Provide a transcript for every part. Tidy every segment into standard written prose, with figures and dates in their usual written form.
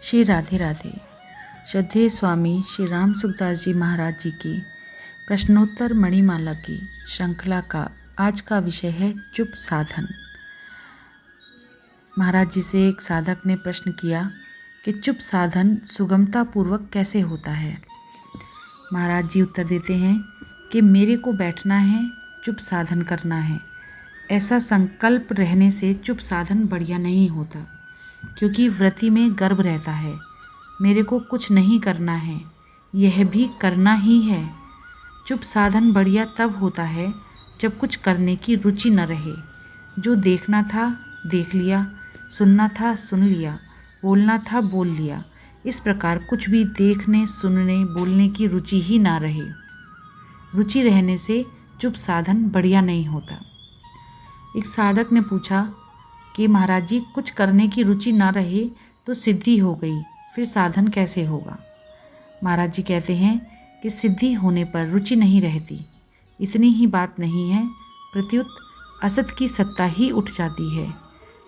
श्री राधे राधे। श्रद्धेय स्वामी श्री राम सुखदास जी महाराज जी की प्रश्नोत्तर मणिमाला की श्रृंखला का आज का विषय है चुप साधन। महाराज जी से एक साधक ने प्रश्न किया कि चुप साधन सुगमता पूर्वक कैसे होता है। महाराज जी उत्तर देते हैं कि मेरे को बैठना है, चुप साधन करना है, ऐसा संकल्प रहने से चुप साधन बढ़िया नहीं होता, क्योंकि व्रति में गर्व रहता है। मेरे को कुछ नहीं करना है, यह भी करना ही है। चुप साधन बढ़िया तब होता है जब कुछ करने की रुचि न रहे। जो देखना था देख लिया, सुनना था सुन लिया, बोलना था बोल लिया। इस प्रकार कुछ भी देखने, सुनने, बोलने की रुचि ही ना रहे। रुचि रहने से चुप साधन बढ़िया नहीं होता। एक साधक ने पूछा कि महाराज जी, कुछ करने की रुचि ना रहे तो सिद्धि हो गई, फिर साधन कैसे होगा। महाराज जी कहते हैं कि सिद्धि होने पर रुचि नहीं रहती, इतनी ही बात नहीं है, प्रत्युत असत की सत्ता ही उठ जाती है।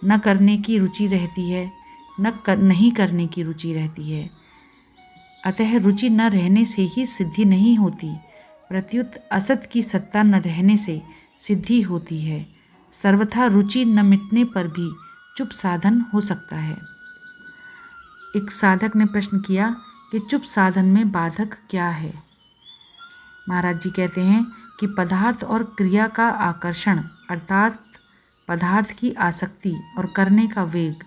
न करने की रुचि रहती है, नहीं करने की रुचि रहती है। अतः रुचि न रहने से ही सिद्धि नहीं होती, प्रत्युत असत की सत्ता न रहने से सिद्धि होती है। सर्वथा रुचि न मिटने पर भी चुप साधन हो सकता है। एक साधक ने प्रश्न किया कि चुप साधन में बाधक क्या है। महाराज जी कहते हैं कि पदार्थ और क्रिया का आकर्षण अर्थात पदार्थ की आसक्ति और करने का वेग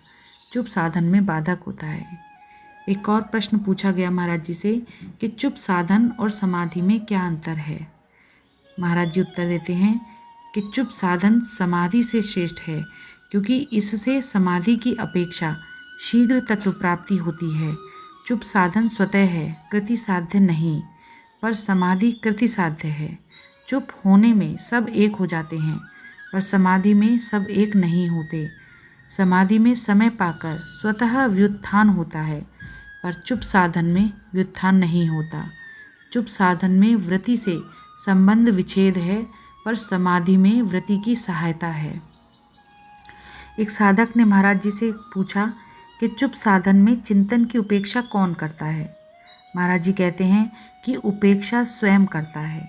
चुप साधन में बाधक होता है। एक और प्रश्न पूछा गया महाराज जी से कि चुप साधन और समाधि में क्या अंतर है। महाराज जी उत्तर देते हैं कि चुप साधन समाधि से श्रेष्ठ है, क्योंकि इससे समाधि की अपेक्षा शीघ्र तत्व प्राप्ति होती है। चुप साधन स्वतः है, कृति साध्य नहीं, पर समाधि कृति साध्य है। चुप होने में सब एक हो जाते हैं, पर समाधि में सब एक नहीं होते। समाधि में समय पाकर स्वतः व्युत्थान होता है, पर चुप साधन में व्युत्थान नहीं होता। चुप साधन में वृत्ति से संबंध विच्छेद है, पर समाधि में वृत्ति की सहायता है। एक साधक ने महाराज जी से पूछा कि चुप साधन में चिंतन की उपेक्षा कौन करता है। महाराज जी कहते हैं कि उपेक्षा स्वयं करता है।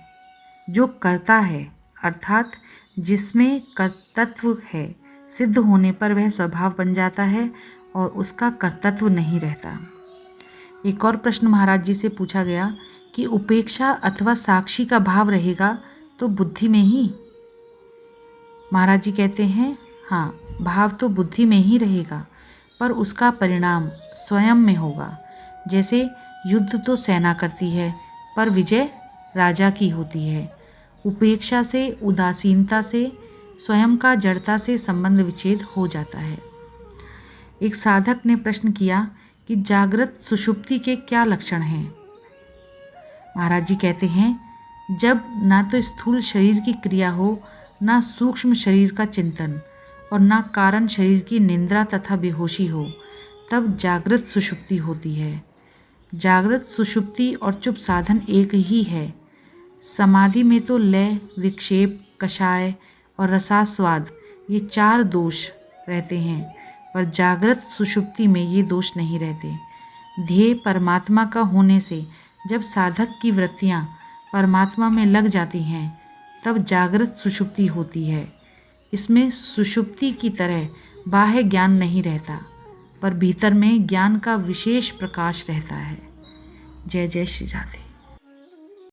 जो करता है अर्थात जिसमें कर्तृत्व है, सिद्ध होने पर वह स्वभाव बन जाता है और उसका कर्तृत्व नहीं रहता। एक और प्रश्न महाराज जी से पूछा गया कि उपेक्षा अथवा साक्षी का भाव रहेगा तो बुद्धि में ही। महाराज जी कहते हैं हाँ, भाव तो बुद्धि में ही रहेगा, पर उसका परिणाम स्वयं में होगा। जैसे युद्ध तो सेना करती है, पर विजय राजा की होती है। उपेक्षा से, उदासीनता से, स्वयं का जड़ता से संबंध विच्छेद हो जाता है। एक साधक ने प्रश्न किया कि जागृत सुषुप्ति के क्या लक्षण हैं। महाराज जी कहते हैं जब ना तो स्थूल शरीर की क्रिया हो, ना सूक्ष्म शरीर का चिंतन और ना कारण शरीर की निंद्रा तथा बेहोशी हो, तब जागृत सुषुप्ति होती है। जागृत सुषुप्ति और चुप साधन एक ही है। समाधि में तो लय, विक्षेप, कषाय और रसास्वाद ये चार दोष रहते हैं, पर जागृत सुषुप्ति में ये दोष नहीं रहते। ध्येय परमात्मा का होने से जब साधक की वृत्तियाँ परमात्मा में लग जाती हैं, तब जागृत सुषुप्ति होती है। इसमें सुषुप्ति की तरह बाह्य ज्ञान नहीं रहता, पर भीतर में ज्ञान का विशेष प्रकाश रहता है। जय जय श्री राधे।